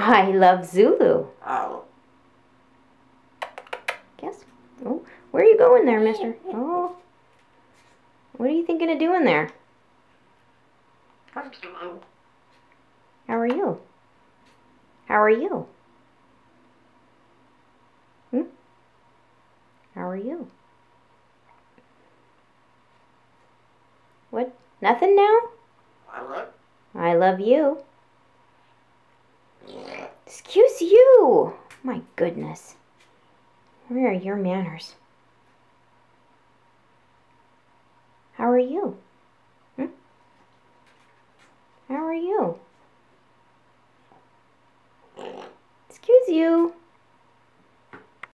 I love Zulu. Oh. Guess. Oh, where are you going there, mister? Oh. What are you thinking of doing there? Hello. How are you? How are you? How are you? What? Nothing now? Hello. I love you. Excuse you! My goodness. Where are your manners? How are you? How are you? Excuse you.